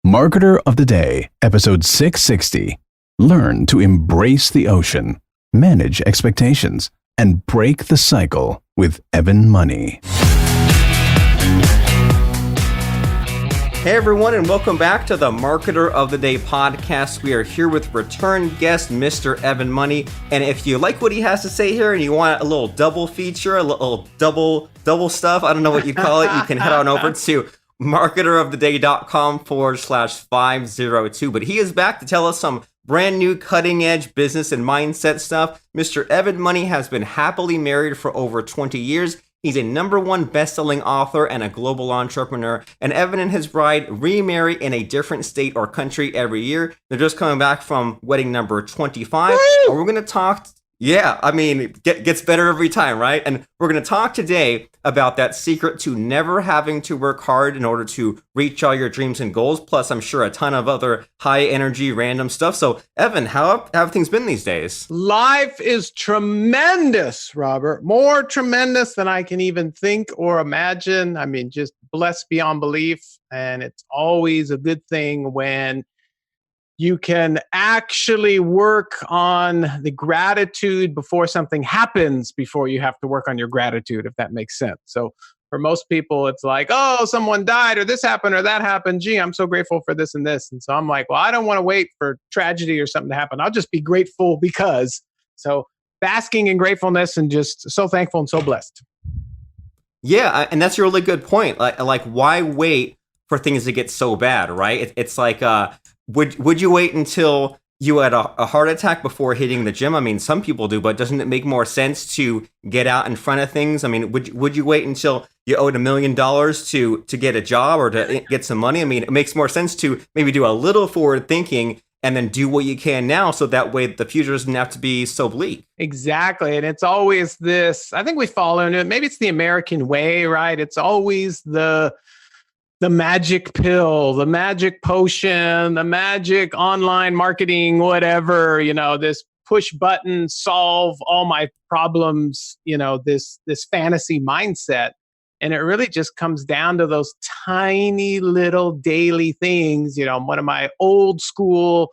Marketer of the Day, episode 660. Learn to embrace the ocean, manage expectations, and break the cycle with Evan Money. Hey everyone, and welcome back to the Marketer of the Day podcast. We are here with return guest, Mr. Evan Money. And if you like what he has to say here and you want a little double feature, a little double stuff, I don't know what you call it, you can head on over to marketeroftheday.com/502. But he is back to tell us some brand new cutting edge business and mindset stuff. Mr. Evan Money has been happily married for over 20 years. He's a #1 best-selling author and a global entrepreneur. And Evan and his bride remarry in a different state or country every year. They're just coming back from wedding number 25. Woo! And we're going to talk. Yeah, I mean, it gets better every time, right? And we're going to talk today about that secret to never having to work hard in order to reach all your dreams and goals. Plus, I'm sure a ton of other high energy, random stuff. So, Evan, how have things been these days? Life is tremendous, Robert. More tremendous than I can even think or imagine. I mean, just blessed beyond belief. And it's always a good thing when you can actually work on the gratitude before something happens, before you have to work on your gratitude, if that makes sense. So for most people, it's like, oh, someone died or this happened or that happened. Gee, I'm so grateful for this and this. And so I'm like, well, I don't want to wait for tragedy or something to happen. I'll just be grateful because. So basking in gratefulness and just so thankful and so blessed. Yeah, and that's a really good point. Like why wait for things to get so bad, right? It's like, would you wait until you had a heart attack before hitting the gym? I mean, some people do, but doesn't it make more sense to get out in front of things? I mean, would you wait until you owed $1 million to get a job or to get some money? I mean, it makes more sense to maybe do a little forward thinking and then do what you can now, so that way the future doesn't have to be so bleak. Exactly. And it's always this, I think we fall into it. Maybe it's the American way, right? It's always the magic pill, the magic potion, the magic online marketing, whatever, this push button, solve all my problems, this fantasy mindset. And it really just comes down to those tiny little daily things. One of my old school,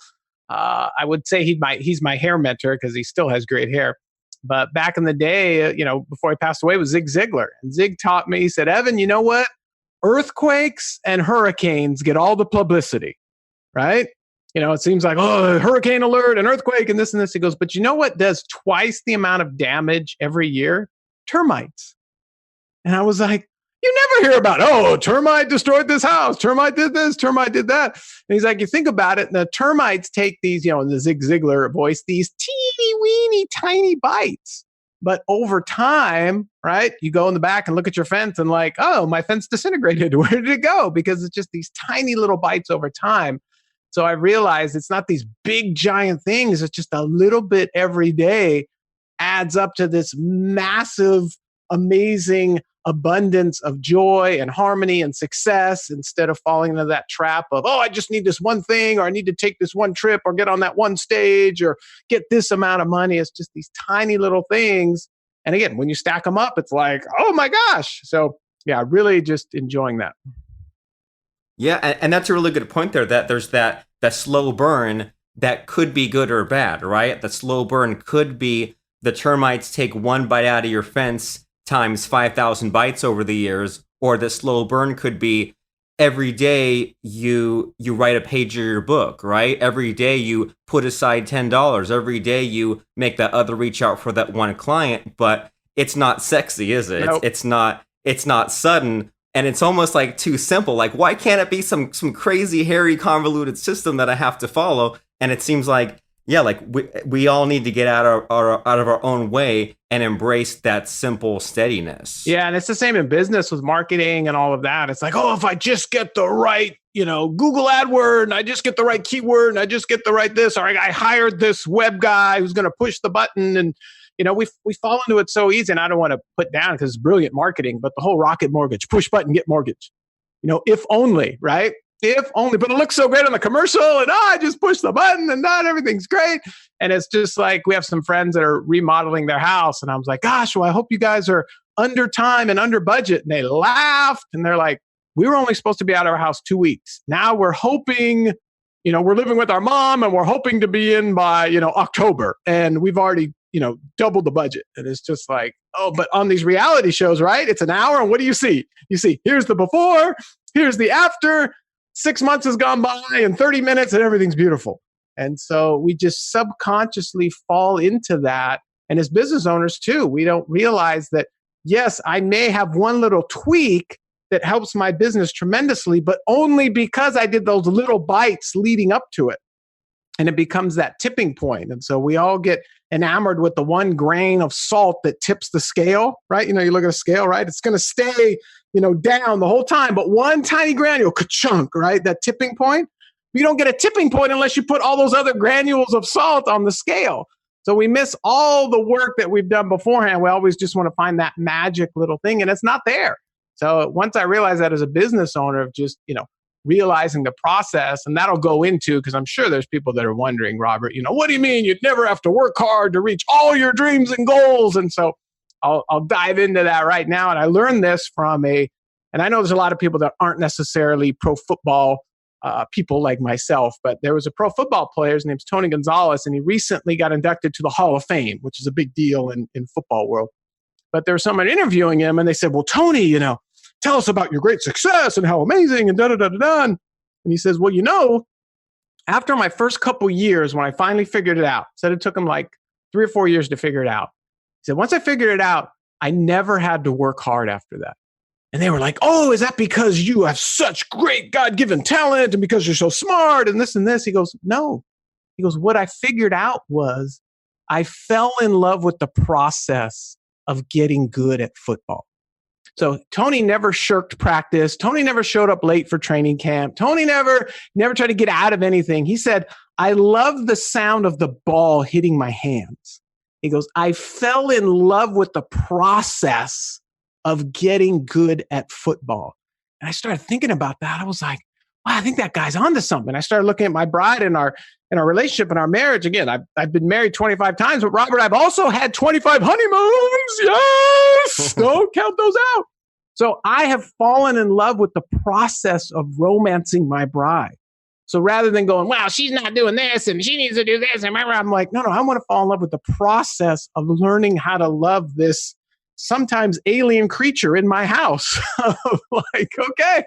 I would say he's my hair mentor because he still has great hair. But back in the day, before he passed away, was Zig Ziglar. And Zig taught me, he said, Evan, you know what? Earthquakes and hurricanes get all the publicity, right? It seems like, oh, hurricane alert and earthquake and this and this. He goes, but you know what does twice the amount of damage every year? Termites. And I was like, you never hear about, oh, termite destroyed this house. Termite did this. Termite did that. And he's like, you think about it. And the termites take these, in the Zig Ziglar voice, these teeny weeny tiny bites. But over time, right, you go in the back and look at your fence and like, oh, my fence disintegrated. Where did it go? Because it's just these tiny little bites over time. So I realized it's not these big giant things. It's just a little bit every day adds up to this massive, amazing abundance of joy and harmony and success, instead of falling into that trap of, oh, I just need this one thing, or I need to take this one trip, or get on that one stage, or get this amount of money. It's just these tiny little things. And again, when you stack them up, it's like, oh my gosh. So yeah, really just enjoying that. Yeah, and that's a really good point there, that there's that slow burn that could be good or bad, right? The slow burn could be the termites take one bite out of your fence times 5,000 bites over the years, or the slow burn could be every day you write a page of your book, right? Every day you put aside $10. Every day you make that other reach out for that one client, but it's not sexy, is it? Nope. It's not sudden, and it's almost like too simple. Like, why can't it be some crazy, hairy, convoluted system that I have to follow? And it seems like, yeah, like we all need to get out of our own way and embrace that simple steadiness. Yeah, and it's the same in business with marketing and all of that. It's like, oh, if I just get the right, Google AdWord, and I just get the right keyword, and I just get the right this, or I hired this web guy who's going to push the button, and we fall into it so easy. And I don't want to put down because it's brilliant marketing, but the whole rocket mortgage, push button, get mortgage. If only, right? If only, but it looks so great on the commercial, and I just push the button and not everything's great. And it's just like, we have some friends that are remodeling their house, and I was like, gosh, well, I hope you guys are under time and under budget. And they laughed, and they're like, we were only supposed to be out of our house 2 weeks. Now we're hoping, we're living with our mom and we're hoping to be in by, October. And we've already, doubled the budget. And it's just like, oh, but on these reality shows, right? It's an hour. And what do you see? You see, here's the before, here's the after. 6 months has gone by and 30 minutes and everything's beautiful. And so we just subconsciously fall into that. And as business owners too, we don't realize that, yes, I may have one little tweak that helps my business tremendously, but only because I did those little bites leading up to it. And it becomes that tipping point. And so we all get enamored with the one grain of salt that tips the scale, right? You look at a scale, right? It's going to stay, down the whole time, but one tiny granule, ka-chunk, right? That tipping point. You don't get a tipping point unless you put all those other granules of salt on the scale. So we miss all the work that we've done beforehand. We always just want to find that magic little thing, and it's not there. So once I realized that as a business owner of just, realizing the process, and that'll go into, because I'm sure there's people that are wondering, Robert, what do you mean you'd never have to work hard to reach all your dreams and goals? And so I'll dive into that right now. And I learned this from and I know there's a lot of people that aren't necessarily pro football people like myself, but there was a pro football player, his name's Tony Gonzalez, and he recently got inducted to the Hall of Fame, which is a big deal in football world. But there was someone interviewing him, and they said, well, Tony, tell us about your great success and how amazing and da-da-da-da-da. And he says, well, after my first couple years, when I finally figured it out, said it took him like 3 or 4 years to figure it out. He said, once I figured it out, I never had to work hard after that. And they were like, oh, is that because you have such great God-given talent and because you're so smart and this and this? He goes, no. He goes, what I figured out was I fell in love with the process of getting good at football. So Tony never shirked practice. Tony never showed up late for training camp. Tony never tried to get out of anything. He said, I love the sound of the ball hitting my hands. He goes, I fell in love with the process of getting good at football. And I started thinking about that. I was like, wow, I think that guy's onto something. I started looking at my bride and our relationship and our marriage. Again, I've been married 25 times, but Robert, I've also had 25 honeymoons. Yes, don't count those out. So I have fallen in love with the process of romancing my bride. So rather than going, wow, she's not doing this and she needs to do this, and I'm like, no, I want to fall in love with the process of learning how to love this sometimes alien creature in my house. Like, okay,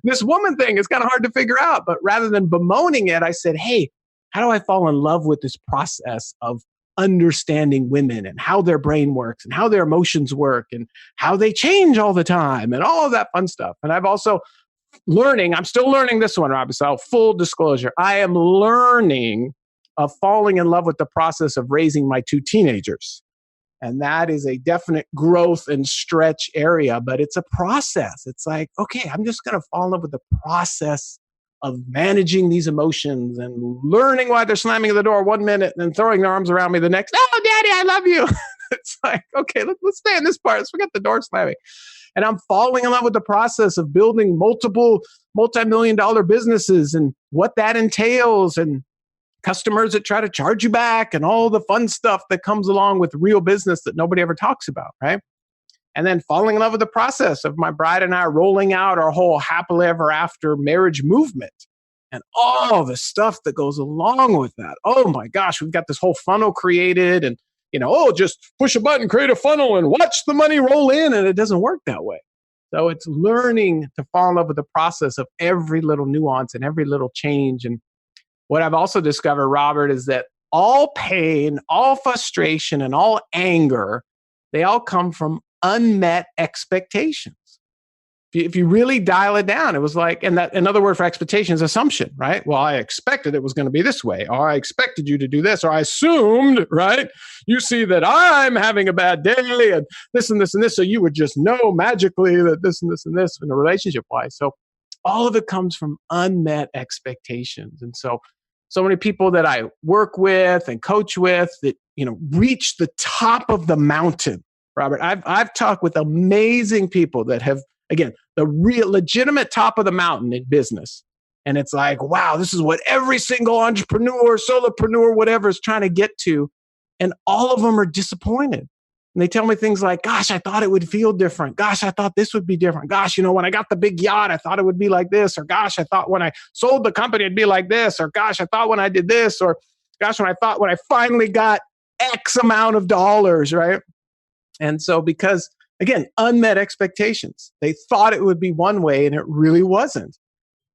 this woman thing is kind of hard to figure out. But rather than bemoaning it, I said, hey, how do I fall in love with this process of understanding women and how their brain works and how their emotions work and how they change all the time and all of that fun stuff. And I'm still learning this one, Rob. So full disclosure, I am learning of falling in love with the process of raising my 2 teenagers. And that is a definite growth and stretch area, but it's a process. It's like, okay, I'm just going to fall in love with the process of managing these emotions and learning why they're slamming at the door 1 minute and then throwing their arms around me the next. Oh, Daddy, I love you. It's like, okay, let's stay in this part. Let's forget the door slamming. And I'm falling in love with the process of building multiple multi-million-dollar businesses and what that entails, and customers that try to charge you back and all the fun stuff that comes along with real business that nobody ever talks about, right? And then falling in love with the process of my bride and I rolling out our whole happily ever after marriage movement and all the stuff that goes along with that. Oh my gosh, we've got this whole funnel created and, just push a button, create a funnel and watch the money roll in. And it doesn't work that way. So it's learning to fall in love with the process of every little nuance and every little change. And what I've also discovered, Robert, is that all pain, all frustration, and all anger, they all come from unmet expectations. If you really dial it down, it was like, and that another word for expectation is assumption, right? Well, I expected it was going to be this way, or I expected you to do this, or I assumed, right? You see that I'm having a bad day and this and this and this, so you would just know magically that this and this and this in a relationship-wise. So all of it comes from unmet expectations. And so many people that I work with and coach with that, reach the top of the mountain. Robert, I've talked with amazing people that have, again, the real legitimate top of the mountain in business. And it's like, wow, this is what every single entrepreneur, solopreneur, whatever is trying to get to. And all of them are disappointed. And they tell me things like, gosh, I thought it would feel different. Gosh, I thought this would be different. Gosh, when I got the big yacht, I thought it would be like this. Or gosh, I thought when I sold the company, it'd be like this. Or gosh, I thought when I did this. Or gosh, when I finally got X amount of dollars, right? And so because, again, unmet expectations. They thought it would be one way and it really wasn't.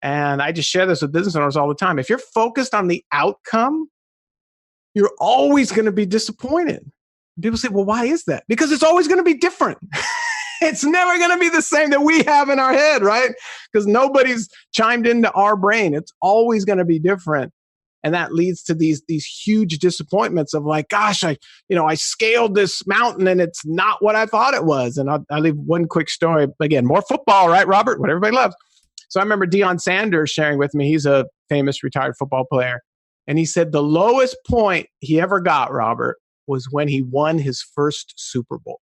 And I just share this with business owners all the time. If you're focused on the outcome, you're always going to be disappointed. People say, well, why is that? Because it's always going to be different. It's never going to be the same that we have in our head, right? Because nobody's chimed into our brain. It's always going to be different. And that leads to these huge disappointments of like, gosh, I scaled this mountain and it's not what I thought it was. And I'll leave one quick story. Again, more football, right, Robert? What everybody loves. So I remember Deion Sanders sharing with me. He's a famous retired football player. And he said the lowest point he ever got, Robert, was when he won his first Super Bowl.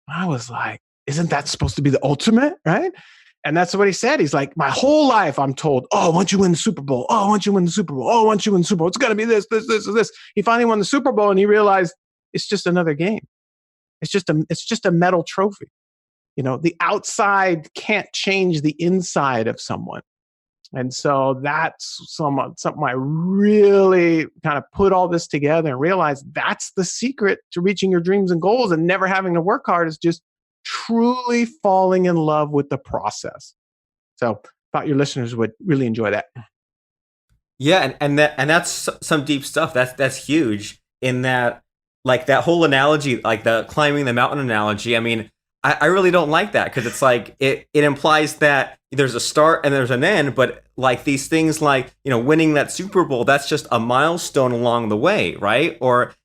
I was like, isn't that supposed to be the ultimate, right? And that's what he said. He's like, my whole life I'm told, oh, once you win the Super Bowl, oh, once you win the Super Bowl, oh, once you win the Super Bowl, it's got to be this. He finally won the Super Bowl and he realized it's just another game. It's just a metal trophy. The outside can't change the inside of someone. And so that's something I really kind of put all this together and realized that's the secret to reaching your dreams and goals and never having to work hard, is just truly falling in love with the process. So thought your listeners would really enjoy that. Yeah, and that's some deep stuff. That's huge in that, like that whole analogy, like the climbing the mountain analogy. I mean, I really don't like that because it's like it implies that there's a start and there's an end, but like these things like, winning that Super Bowl, that's just a milestone along the way, right?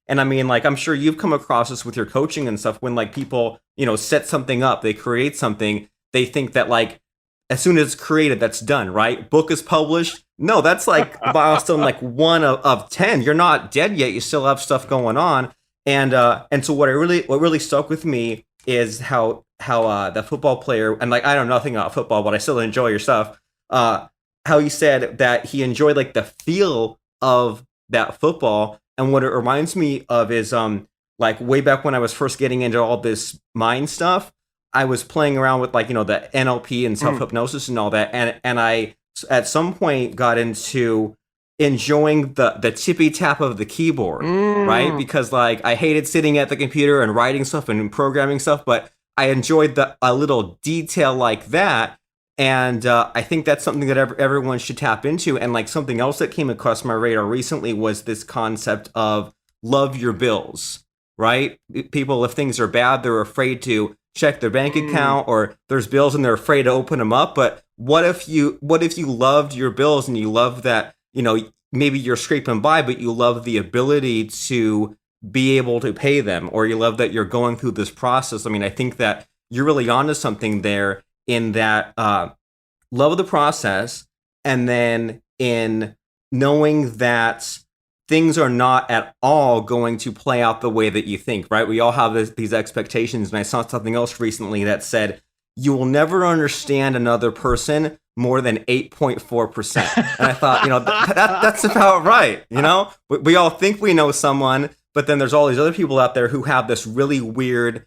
And I mean, like, I'm sure you've come across this with your coaching and stuff when like people, set something up, they create something, they think that like as soon as it's created, that's done, right? Book is published. No, that's like milestone like 1 of 10. You're not dead yet. You still have stuff going on. And so what really stuck with me is how the football player, and like I know nothing about football, but I still enjoy your stuff. How he said that he enjoyed like the feel of that football, and what it reminds me of is like way back when I was first getting into all this mind stuff, I was playing around with like the NLP and self hypnosis and all that, and I at some point got into enjoying the tippy tap of the keyboard, right? Because like I hated sitting at the computer and writing stuff and programming stuff, but I enjoyed a little detail like that. And I think that's something that everyone should tap into. And like something else that came across my radar recently was this concept of love your bills, right? People, if things are bad, they're afraid to check their bank account, or there's bills and they're afraid to open them up. But what if you loved your bills and you love that, maybe you're scraping by, but you love the ability to be able to pay them, or you love that you're going through this process. I mean, I think that you're really onto something there in that love of the process, and then in knowing that things are not at all going to play out the way that you think, right? We all have these expectations, and I saw something else recently that said, you will never understand another person more than 8.4%. And I thought, that's about right. We all think we know someone, but then there's all these other people out there who have this really weird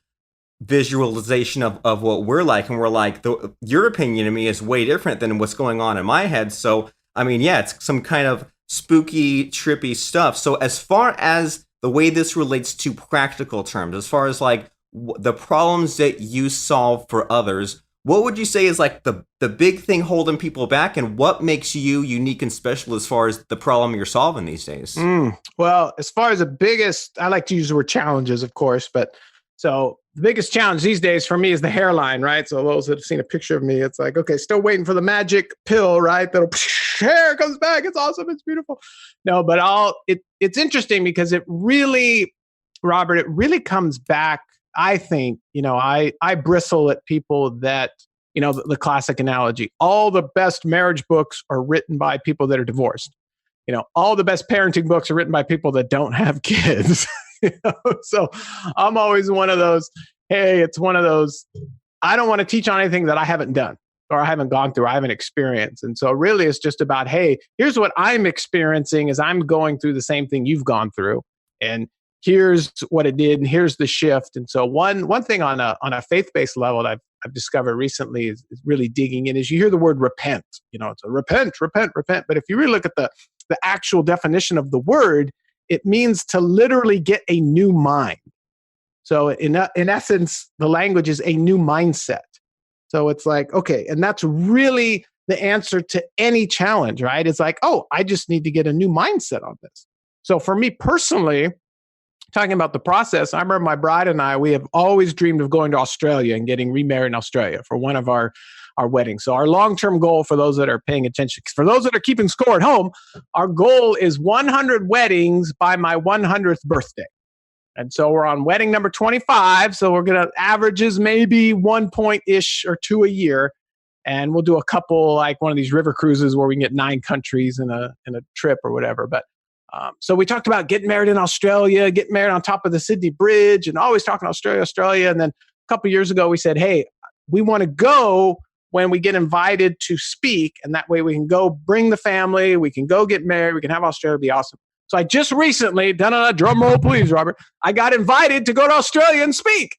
visualization of what we're like. And we're like, your opinion of me is way different than what's going on in my head. So, I mean, yeah, it's some kind of spooky, trippy stuff. So as far as the way this relates to practical terms, as far as like the problems that you solve for others, what would you say is like the big thing holding people back, and what makes you unique and special as far as the problem you're solving these days? Well, as far as the biggest, I like to use the word challenges, of course, but so the biggest challenge these days for me is the hairline, right? So those that have seen a picture of me, it's like, okay, still waiting for the magic pill, right? That'll hair comes back. It's awesome. It's beautiful. No, but it's interesting because it really, Robert, it really comes back. I think, I bristle at people that, the classic analogy, all the best marriage books are written by people that are divorced. All the best parenting books are written by people that don't have kids. So I'm always one of those, hey, it's one of those, I don't want to teach on anything that I haven't done or I haven't gone through, I haven't experienced. And so really it's just about, hey, here's what I'm experiencing as I'm going through the same thing you've gone through. And here's what it did, and here's the shift. And so one thing on a faith-based level that I've discovered recently is really digging in is you hear the word repent. It's a repent, repent, repent. But if you really look at the actual definition of the word, it means to literally get a new mind. So in essence, the language is a new mindset. So it's like, okay, and that's really the answer to any challenge, right? It's like, oh, I just need to get a new mindset on this. So for me personally, talking about the process, I remember my bride and I, we have always dreamed of going to Australia and getting remarried in Australia for one of our weddings. So our long-term goal, for those that are paying attention, for those that are keeping score at home, our goal is 100 weddings by my 100th birthday. And so we're on wedding number 25. So we're going to averages maybe 1 point-ish or 2 a year. And we'll do a couple, like one of these river cruises where we can get 9 countries in a trip or whatever. But so we talked about getting married in Australia, getting married on top of the Sydney Bridge, and always talking Australia. And then a couple years ago, we said, hey, we want to go when we get invited to speak. And that way we can go bring the family. We can go get married. We can have Australia. It'd be awesome. So I just recently, drum roll please, Robert, I got invited to go to Australia and speak.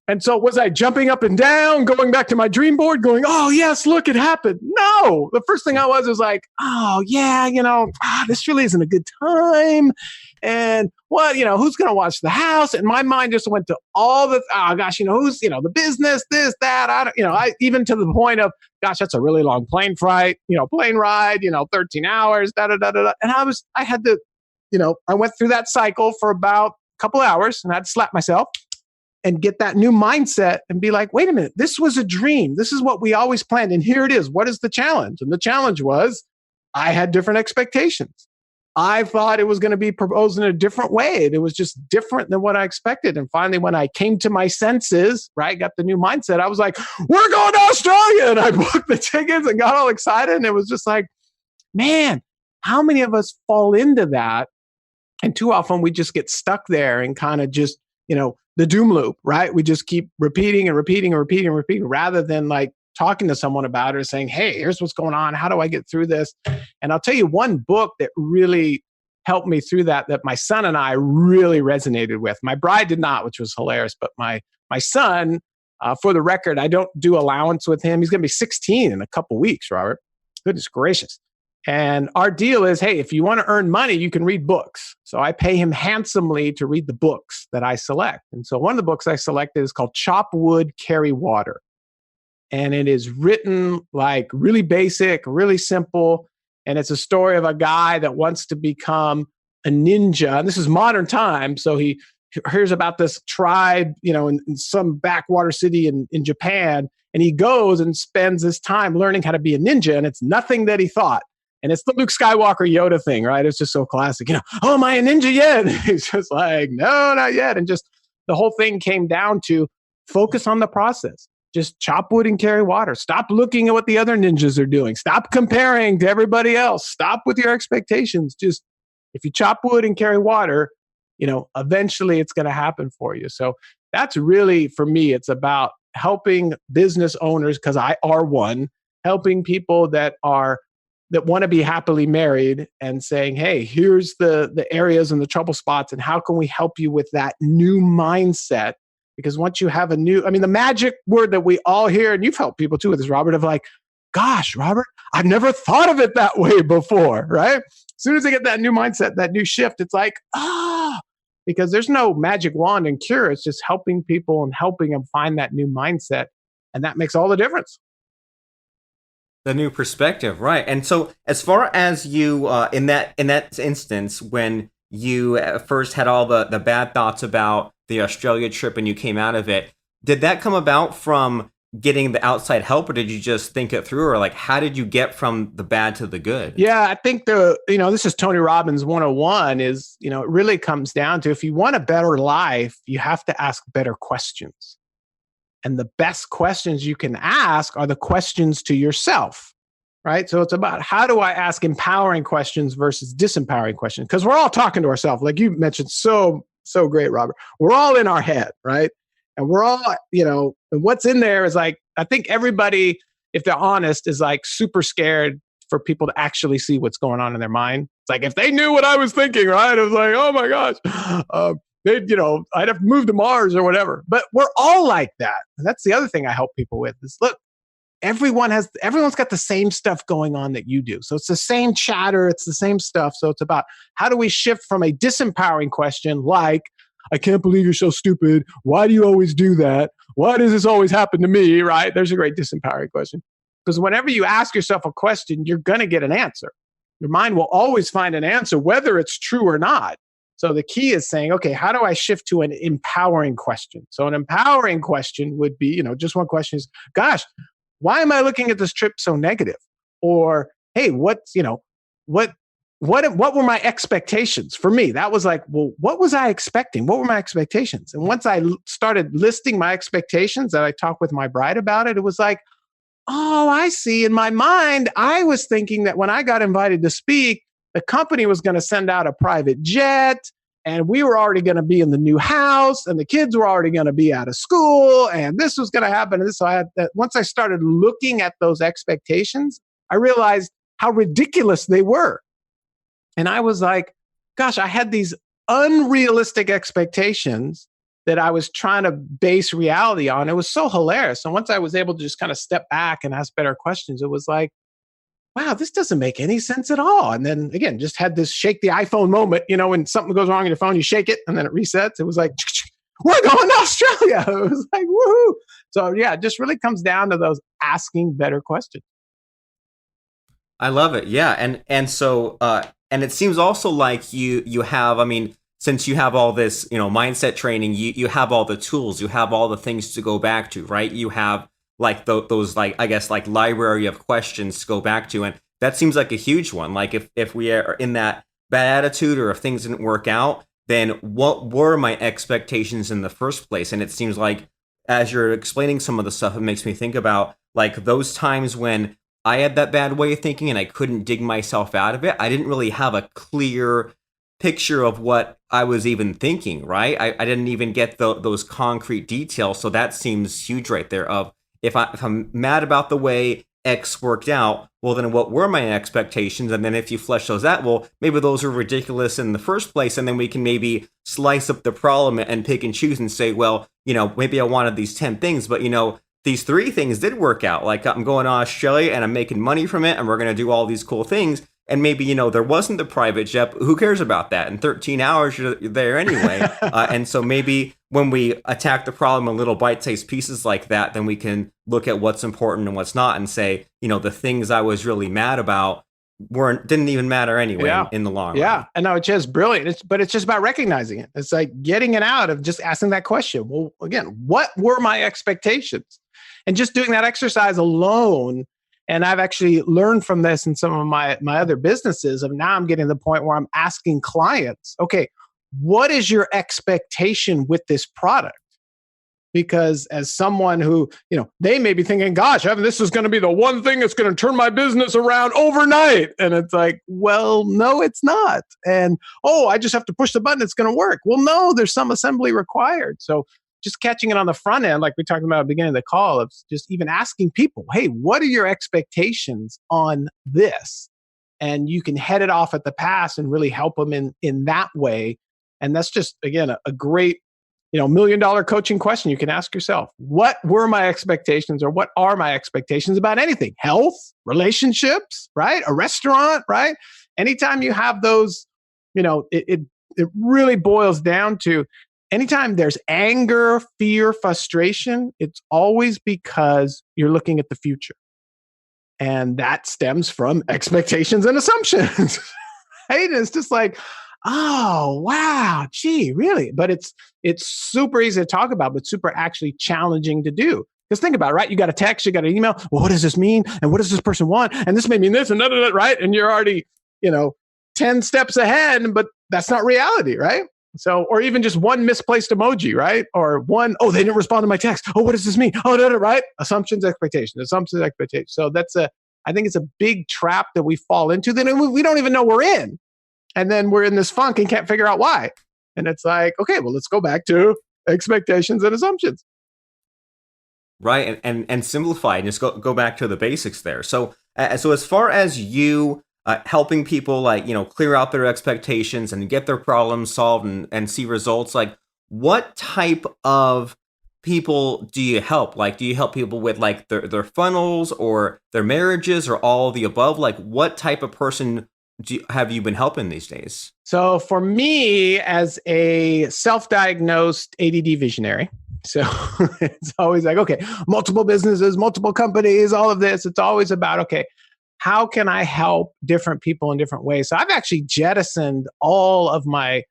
And so was I jumping up and down, going back to my dream board, going, oh, yes, look, it happened? No. The first thing I was like, oh, yeah, this really isn't a good time. And what, who's going to watch the house? And my mind just went to all the, oh, gosh, who's, the business, this, that. I even to the point of, gosh, that's a really long plane ride, 13 hours, da-da-da-da-da. And I had to, I went through that cycle for about a couple hours and I had to slap myself and get that new mindset and be like, wait a minute, this was a dream. This is what we always planned. And here it is. What is the challenge? And the challenge was I had different expectations. I thought it was going to be proposed in a different way. It was just different than what I expected. And finally, when I came to my senses, right, got the new mindset, I was like, we're going to Australia. And I booked the tickets and got all excited. And it was just like, man, how many of us fall into that? And too often we just get stuck there and kind of just, the doom loop, right? We just keep repeating and repeating and repeating and repeating rather than like talking to someone about it or saying, hey, here's what's going on. How do I get through this? And I'll tell you one book that really helped me through that my son and I really resonated with. My bride did not, which was hilarious. But my son, for the record, I don't do allowance with him. He's going to be 16 in a couple weeks, Robert. Goodness gracious. And our deal is, hey, if you want to earn money, you can read books. So I pay him handsomely to read the books that I select. And so one of the books I selected is called Chop Wood, Carry Water. And it is written like really basic, really simple. And it's a story of a guy that wants to become a ninja. And this is modern times. So he hears about this tribe, in some backwater city in Japan. And he goes and spends his time learning how to be a ninja. And it's nothing that he thought. And it's the Luke Skywalker Yoda thing, right? It's just so classic. Oh, am I a ninja yet? He's just like, no, not yet. And just the whole thing came down to focus on the process. Just chop wood and carry water. Stop looking at what the other ninjas are doing. Stop comparing to everybody else. Stop with your expectations. Just if you chop wood and carry water, eventually it's going to happen for you. So that's really, for me, it's about helping business owners, because I are one, helping people that want to be happily married and saying, hey, here's the areas and the trouble spots, and how can we help you with that new mindset? Because once you have the magic word that we all hear, and you've helped people too with this, Robert, of like, gosh, Robert, I've never thought of it that way before, right? As soon as they get that new mindset, that new shift, it's like, because there's no magic wand and cure. It's just helping people and helping them find that new mindset. And that makes all the difference. The new perspective, right? And so, as far as you, in that instance, when you first had all the bad thoughts about the Australia trip and you came out of it, did that come about from getting the outside help, or did you just think it through, or like how did you get from the bad to the good? Yeah, I think this is Tony Robbins 101 is, it really comes down to, if you want a better life, you have to ask better questions. And the best questions you can ask are the questions to yourself, right? So it's about, how do I ask empowering questions versus disempowering questions? Because we're all talking to ourselves. Like you mentioned so great, Robert. We're all in our head, right? And we're all, and what's in there is like, I think everybody, if they're honest, is like super scared for people to actually see what's going on in their mind. It's like, if they knew what I was thinking, right? It was like, oh my gosh, I'd have to move to Mars or whatever. But we're all like that. And that's the other thing I help people with is, look, everyone's got the same stuff going on that you do. So it's the same chatter. It's the same stuff. So it's about, how do we shift from a disempowering question like, I can't believe you're so stupid. Why do you always do that? Why does this always happen to me? Right? There's a great disempowering question. Because whenever you ask yourself a question, you're going to get an answer. Your mind will always find an answer, whether it's true or not. So the key is saying, okay, how do I shift to an empowering question? So an empowering question would be, just one question is, gosh, why am I looking at this trip so negative? Or, hey, what were my expectations? For me, that was like, well, what was I expecting? What were my expectations? And once I started listing my expectations, that I talked with my bride about it, it was like, oh, I see. In my mind, I was thinking that when I got invited to speak, the company was going to send out a private jet, and we were already going to be in the new house, and the kids were already going to be out of school, and this was going to happen. And so once I started looking at those expectations, I realized how ridiculous they were. And I was like, gosh, I had these unrealistic expectations that I was trying to base reality on. It was so hilarious. And once I was able to just kind of step back and ask better questions, it was like, wow, this doesn't make any sense at all. And then again, just had this shake the iPhone moment, when something goes wrong in your phone, you shake it and then it resets. It was like, we're going to Australia. It was like, woohoo. So yeah, it just really comes down to those asking better questions. I love it. Yeah. And so, and it seems also like you have, since you have all this, mindset training, you have all the tools, you have all the things to go back to, right? You have like those, like, I guess, like library of questions to go back to. And that seems like a huge one. Like if we are in that bad attitude, or if things didn't work out, then what were my expectations in the first place? And it seems like, as you're explaining some of the stuff, it makes me think about like those times when I had that bad way of thinking and I couldn't dig myself out of it. I didn't really have a clear picture of what I was even thinking, right? I didn't even get those concrete details. So that seems huge right there of, if I'm mad about the way X worked out, well, then what were my expectations? And then if you flesh those out, well, maybe those were ridiculous in the first place. And then we can maybe slice up the problem and pick and choose and say, well, maybe I wanted these 10 things, but these 3 things did work out. Like, I'm going to Australia and I'm making money from it, and we're going to do all these cool things. And maybe, there wasn't the private jet. Who cares about that? In 13 hours, you're there anyway. And so maybe when we attack the problem in little bite-sized pieces like that, then we can look at what's important and what's not and say, the things I was really mad about didn't even matter anyway in the long run. Yeah. And no, it's just brilliant. But it's just about recognizing it. It's like getting it out of just asking that question. Well, again, what were my expectations? And just doing that exercise alone. And I've actually learned from this in some of my other businesses, of now I'm getting to the point where I'm asking clients, okay, what is your expectation with this product? Because as someone who, they may be thinking, gosh, Evan, this is going to be the one thing that's going to turn my business around overnight. And it's like, well, no, it's not. And, I just have to push the button, it's going to work. Well, no, there's some assembly required. So just catching it on the front end, like we talked about at the beginning of the call, of just even asking people, hey, what are your expectations on this? And you can head it off at the pass and really help them in that way. And that's just, again, a great, $1 million coaching question you can ask yourself. What were my expectations, or what are my expectations about anything? Health, relationships, right? A restaurant, right? Anytime you have those, it really boils down to, anytime there's anger, fear, frustration, it's always because you're looking at the future. And that stems from expectations and assumptions. Right? And it's just like, oh, wow, gee, really? But it's super easy to talk about, but super actually challenging to do. Because think about it, right? You got a text, you got an email. Well, what does this mean? And what does this person want? And this may mean this and that, right? And you're already, 10 steps ahead, but that's not reality, right? So, or even just one misplaced emoji, right? Or one, they didn't respond to my text. Oh, what does this mean? Oh, no, right? Assumptions, expectations. So I think it's a big trap that we fall into that we don't even know we're in. And then we're in this funk and can't figure out why. And it's like, okay, well, let's go back to expectations and assumptions. Right. And simplify and just go back to the basics there. So as far as you helping people like, clear out their expectations and get their problems solved and see results, like what type of people do you help? Like, do you help people with like their funnels or their marriages or all of the above? Like what type of person have you been helping these days? So for me, as a self-diagnosed ADD visionary, so it's always like, okay, multiple businesses, multiple companies, all of this. It's always about, okay, how can I help different people in different ways? So I've actually jettisoned all of my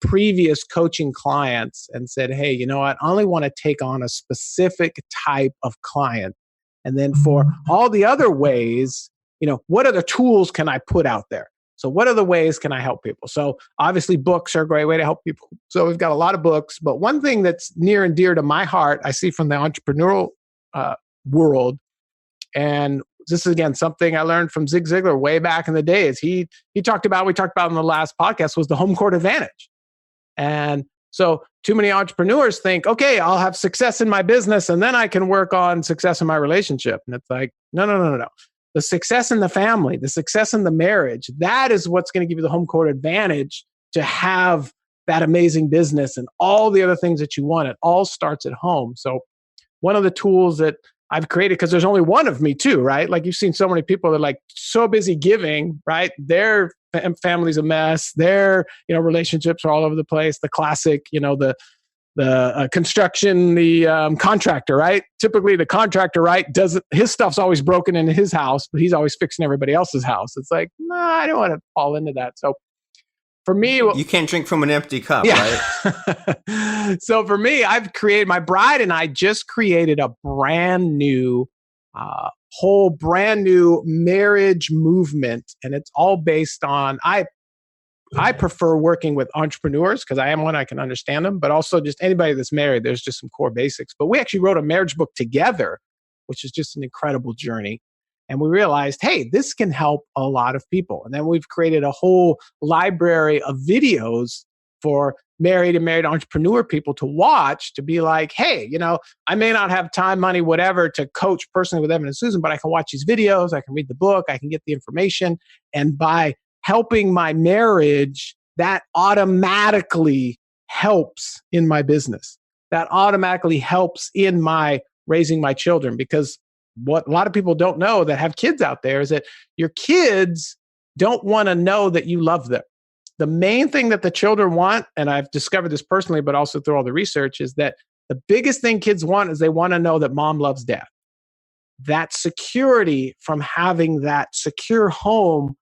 previous coaching clients and said, hey, you know what? I only want to take on a specific type of client. And then for all the other ways, what other tools can I put out there? So what other ways can I help people? So obviously books are a great way to help people. So we've got a lot of books, but one thing that's near and dear to my heart, I see from the entrepreneurial world, and this is again something I learned from Zig Ziglar way back in the days. We talked about in the last podcast was the home court advantage. And so too many entrepreneurs think, okay, I'll have success in my business and then I can work on success in my relationship. And it's like, no. The success in the family, the success in the marriage, that is what's going to give you the home court advantage to have that amazing business and all the other things that you want. It all starts at home. So one of the tools that I've created, because there's only one of me too, right? Like you've seen so many people that are like so busy giving, right? Their family's a mess. Their, relationships are all over the place. The classic, the construction, the contractor, right? Typically the contractor, right, his stuff's always broken in his house, but he's always fixing everybody else's house. It's like, nah, I don't want to fall into that. So for me, you can't drink from an empty cup, right? So for me, my bride and I just created a brand new, whole brand new marriage movement. And it's all based on, I prefer working with entrepreneurs because I am one, I can understand them, but also just anybody that's married, there's just some core basics. But we actually wrote a marriage book together, which is just an incredible journey. And we realized, hey, this can help a lot of people. And then we've created a whole library of videos for married and married entrepreneur people to watch, to be like, hey, I may not have time, money, whatever, to coach personally with Evan and Susan, but I can watch these videos, I can read the book, I can get the information. And by helping my marriage, that automatically helps in my business. That automatically helps in my raising my children, because what a lot of people don't know that have kids out there is that your kids don't want to know that you love them. The main thing that the children want, and I've discovered this personally, but also through all the research, is that the biggest thing kids want is they want to know that mom loves dad. That security from having that secure home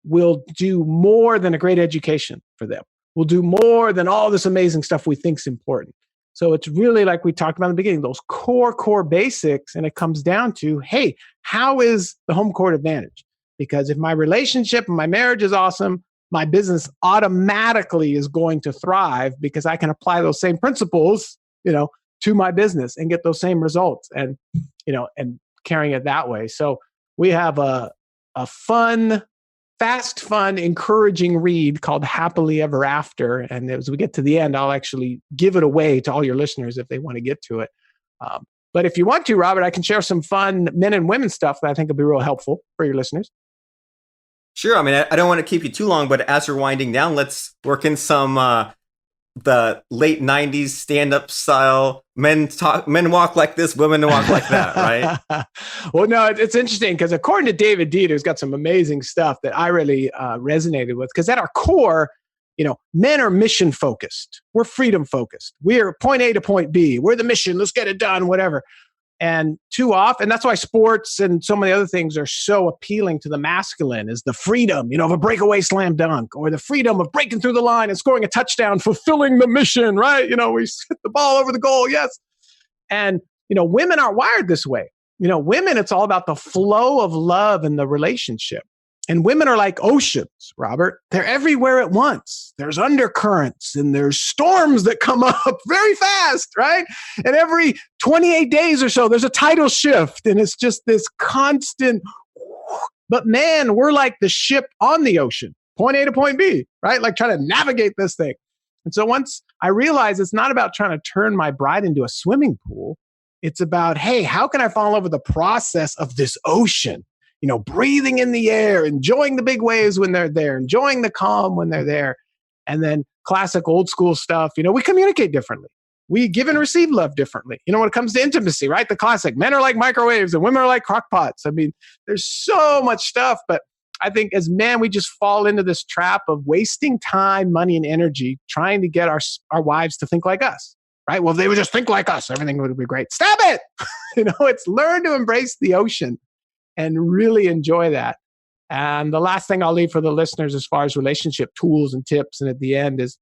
will do more than a great education for them. Will do more than all this amazing stuff we think is important. So it's really like we talked about in the beginning, those core basics. And it comes down to, hey, how is the home court advantage? Because if my relationship and my marriage is awesome, my business automatically is going to thrive because I can apply those same principles, to my business and get those same results and carrying it that way. So we have a fast, fun, encouraging read called Happily Ever After. And as we get to the end, I'll actually give it away to all your listeners if they want to get to it. But if you want to, Robert, I can share some fun men and women stuff that I think will be real helpful for your listeners. Sure. I mean, I don't want to keep you too long, but as we're winding down, let's work in some the late 90s stand-up style, men walk like this, women walk like that, right? Well, no, it's interesting because according to David Dieter, who's got some amazing stuff that I really resonated with, because at our core, men are mission focused. We're freedom focused. We're point A to point B. We're the mission. Let's get it done, whatever. And too often, that's why sports and so many other things are so appealing to the masculine, is the freedom, of a breakaway slam dunk, or the freedom of breaking through the line and scoring a touchdown, fulfilling the mission, right? We hit the ball over the goal, yes. And, women aren't wired this way. Women, it's all about the flow of love in the relationship. And women are like oceans, Robert. They're everywhere at once. There's undercurrents and there's storms that come up very fast, right? And every 28 days or so, there's a tidal shift. And it's just this constant. But man, we're like the ship on the ocean, point A to point B, right? Like trying to navigate this thing. And so once I realized it's not about trying to turn my bride into a swimming pool, It's about, hey, how can I fall in love with the process of this ocean? Breathing in the air, enjoying the big waves when they're there, enjoying the calm when they're there. And then classic old school stuff, we communicate differently. We give and receive love differently. When it comes to intimacy, right? The classic, men are like microwaves and women are like crock pots. I mean, there's so much stuff, but I think as men, we just fall into this trap of wasting time, money, and energy trying to get our wives to think like us, right? Well, if they would just think like us, everything would be great. Stop it! It's learn to embrace the ocean and really enjoy that. And the last thing I'll leave for the listeners as far as relationship tools and tips, and at the end, is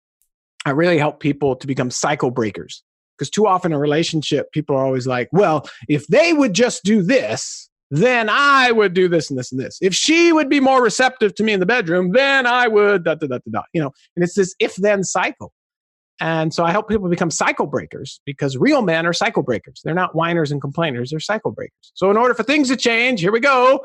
I really help people to become cycle breakers. Because too often in a relationship, people are always like, well, if they would just do this, then I would do this and this and this. If she would be more receptive to me in the bedroom, then I would, and it's this if-then cycle. And so I help people become cycle breakers, because real men are cycle breakers. They're not whiners and complainers. They're cycle breakers. So in order for things to change, here we go,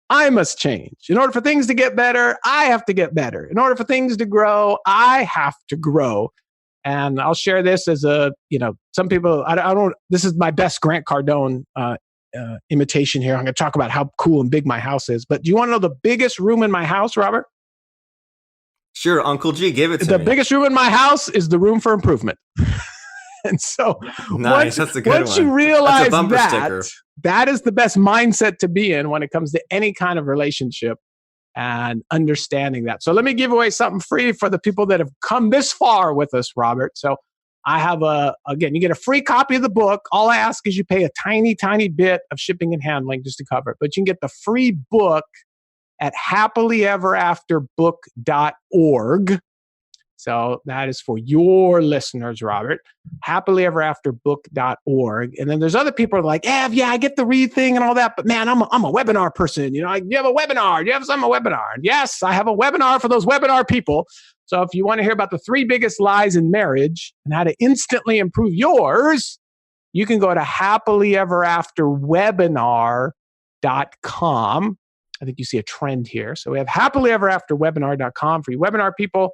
I must change. In order for things to get better, I have to get better. In order for things to grow, I have to grow. And I'll share this as some people, this is my best Grant Cardone imitation here. I'm going to talk about how cool and big my house is. But do you want to know the biggest room in my house, Robert? Sure, Uncle G, give it to me. The biggest room in my house is the room for improvement. And so nice, that's a good one. Once you realize sticker. That is the best mindset to be in when it comes to any kind of relationship, and understanding that. So let me give away something free for the people that have come this far with us, Robert. So I have you get a free copy of the book. All I ask is you pay a tiny, tiny bit of shipping and handling just to cover it. But you can get the free book at happilyeverafterbook.org. So that is for your listeners, Robert. happilyeverafterbook.org. And then there's other people who are like, yeah, I get the read thing and all that, but man, I'm a webinar person. You have a webinar. Do you have a webinar? And yes, I have a webinar for those webinar people. So if you want to hear about the 3 biggest lies in marriage and how to instantly improve yours, you can go to happilyeverafterwebinar.com. I think you see a trend here. So we have happilyeverafterwebinar.com for you webinar people,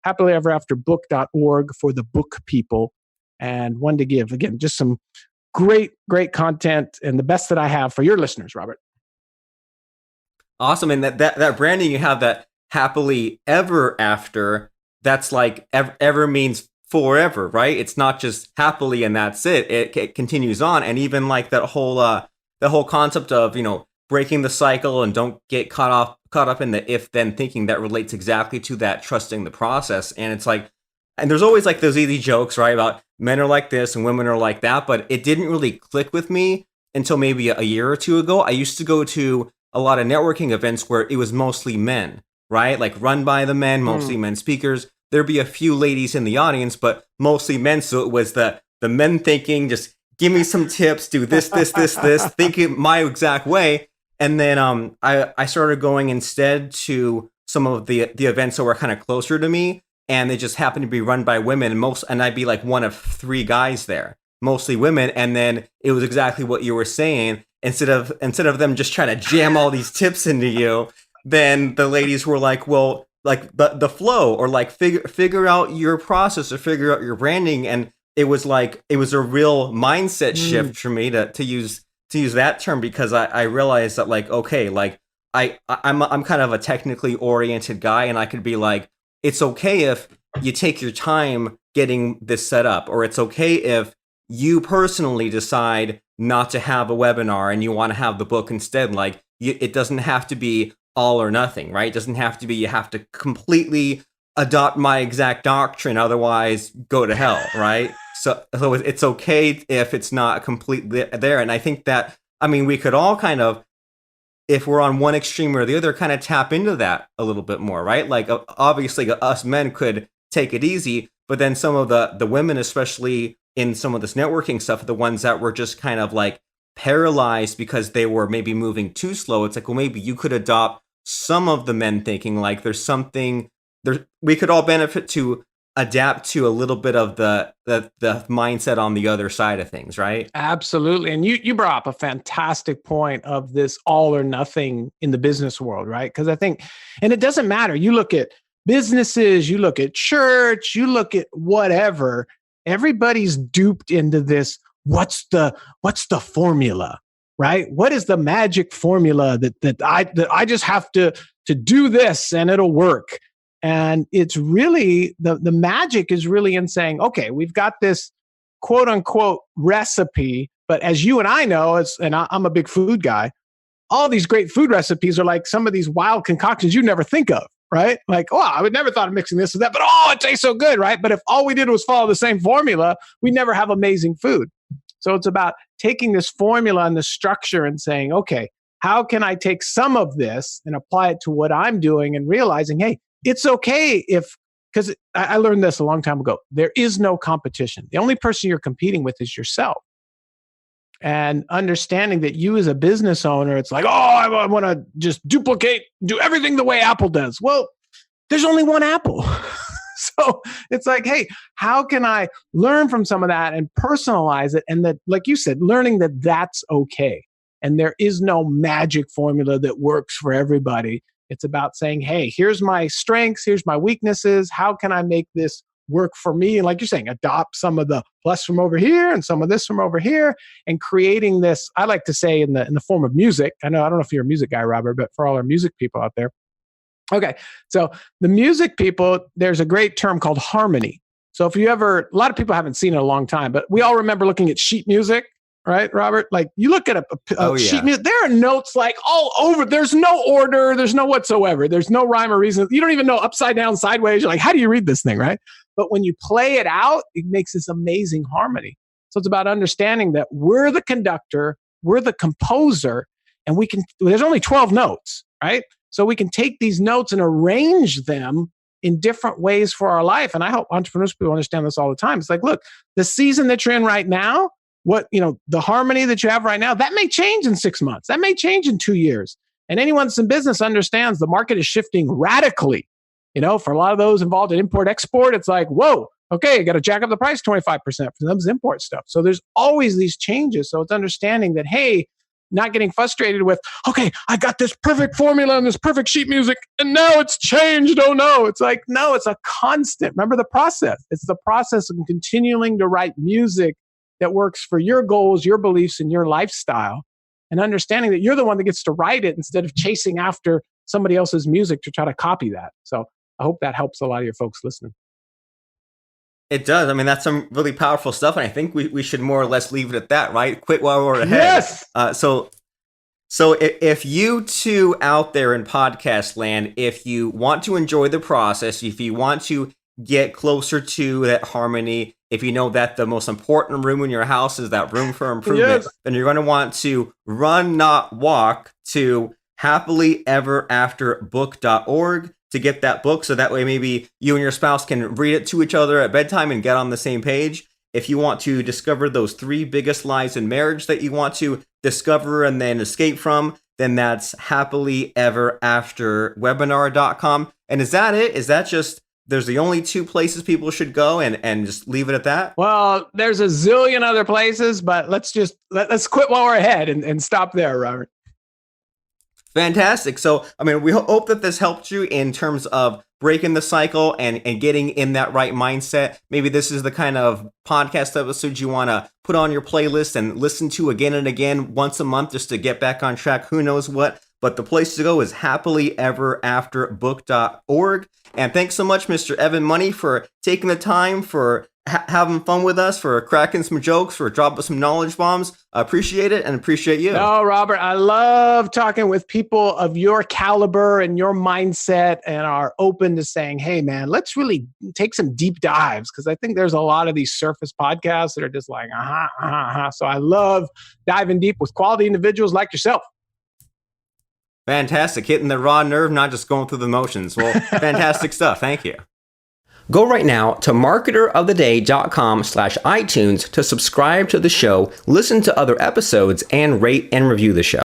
happilyeverafterbook.org for the book people, and one to give. Again, just some great, great content and the best that I have for your listeners, Robert. Awesome. And that branding you have, that happily ever after, that's like ever means forever, right? It's not just happily and that's it. It continues on. And even like that whole concept of, breaking the cycle and don't get caught up in the if-then thinking, that relates exactly to that trusting the process. And it's like, and there's always like those easy jokes, right, about men are like this and women are like that, but it didn't really click with me until maybe a year or two ago. I used to go to a lot of networking events where it was mostly men, right? Like run by the men, mostly men speakers. There'd be a few ladies in the audience, but mostly men. So it was the men thinking, just give me some tips, do this, thinking my exact way. And then I started going instead to some of the events that were kind of closer to me, and they just happened to be run by women, and I'd be like one of 3 guys there, mostly women. And then it was exactly what you were saying. Instead of them just trying to jam all these tips into you, then the ladies were like, well, like the flow, or like figure out your process or figure out your branding. And it was a real mindset shift for me to use that term, because I realized that, like, okay, like I'm kind of a technically oriented guy, and I could be like, it's okay if you take your time getting this set up, or it's okay if you personally decide not to have a webinar and you want to have the book instead. Like, it doesn't have to be all or nothing, right? It doesn't have to be, you have to completely adopt my exact doctrine, otherwise go to hell, right? So it's okay if it's not completely there. And I think that, we could all kind of, if we're on one extreme or the other, kind of tap into that a little bit more, right? Like, obviously us men could take it easy, but then some of the women, especially in some of this networking stuff, the ones that were just kind of like paralyzed because they were maybe moving too slow. It's like, well, maybe you could adopt some of the men thinking, like, there's something there, we could all benefit to adapt to a little bit of the mindset on the other side of things, right? Absolutely. And you brought up a fantastic point of this all or nothing in the business world, right? Because I think, and it doesn't matter, you look at businesses, you look at church, you look at whatever, everybody's duped into this what's the formula, right? What is the magic formula that I just have to do this and it'll work? And it's really the magic is really in saying, okay, we've got this quote unquote recipe, but as you and I know, I'm a big food guy. All these great food recipes are like some of these wild concoctions you never think of, right? Like, oh, I would never thought of mixing this with that, but oh, it tastes so good, right? But if all we did was follow the same formula, we never have amazing food. So it's about taking this formula and the structure and saying, okay, how can I take some of this and apply it to what I'm doing and realizing, hey, it's okay because I learned this a long time ago. There is no competition. The only person you're competing with is yourself. And understanding that you as a business owner, it's like, oh, I want to just duplicate, do everything the way Apple does. Well, there's only one Apple. So it's like, hey, how can I learn from some of that and personalize it? And that, like you said, learning that that's okay. And there is no magic formula that works for everybody. It's about saying, hey, here's my strengths, here's my weaknesses. How can I make this work for me? And like you're saying, adopt some of the plus from over here and some of this from over here, and creating this, I like to say in the form of music. I don't know if you're a music guy, Robert, but for all our music people out there. Okay, so the music people, there's a great term called harmony. So if you ever, a lot of people haven't seen it in a long time, but we all remember looking at sheet music, right, Robert? Like you look at a sheet music, there are notes like all over. There's no order. There's no whatsoever. There's no rhyme or reason. You don't even know upside down, sideways. You're like, how do you read this thing, right? But when you play it out, it makes this amazing harmony. So it's about understanding that we're the conductor, we're the composer, and there's only 12 notes, right? So we can take these notes and arrange them in different ways for our life. And I hope entrepreneurs people understand this all the time. It's like, look, the season that you're in right now, the harmony that you have right now, that may change in 6 months. That may change in 2 years. And anyone that's in business understands the market is shifting radically. For a lot of those involved in import-export, it's like, whoa, okay, I got to jack up the price 25% for those import stuff. So there's always these changes. So it's understanding that, hey, not getting frustrated with, okay, I got this perfect formula and this perfect sheet music, and now it's changed. Oh no. It's like, no, it's a constant. Remember the process. It's the process of continuing to write music that works for your goals, your beliefs, and your lifestyle. And understanding that you're the one that gets to write it instead of chasing after somebody else's music to try to copy that. So I hope that helps a lot of your folks listening. It does. I mean, that's some really powerful stuff. And I think we should more or less leave it at that, right? Quit while we're ahead. Yes. So if you two out there in podcast land, if you want to enjoy the process, if you want to get closer to that harmony, if you know that the most important room in your house is that room for improvement, yes, then you're going to want to run, not walk to happilyeverafterbook.org to get that book. So that way maybe you and your spouse can read it to each other at bedtime and get on the same page. If you want to discover those 3 biggest lies in marriage that you want to discover and then escape from, then that's happilyeverafterwebinar.com. And is that it? Is that just, there's the only 2 places people should go and just leave it at that? Well, there's a zillion other places, but let's quit while we're ahead and stop there, Robert. Fantastic. So, I mean, we hope that this helped you in terms of breaking the cycle and getting in that right mindset. Maybe this is the kind of podcast episodes you want to put on your playlist and listen to again and again once a month just to get back on track. Who knows what? But the place to go is happilyeverafterbook.org. And thanks so much, Mr. Evan Money, for taking the time, for having fun with us, for cracking some jokes, for dropping some knowledge bombs. I appreciate it and appreciate you. No, Robert, I love talking with people of your caliber and your mindset and are open to saying, hey, man, let's really take some deep dives, because I think there's a lot of these surface podcasts that are just like, So I love diving deep with quality individuals like yourself. Fantastic. Hitting the raw nerve, not just going through the motions. Well, fantastic stuff. Thank you. Go right now to marketeroftheday.com/iTunes to subscribe to the show, listen to other episodes, and rate and review the show.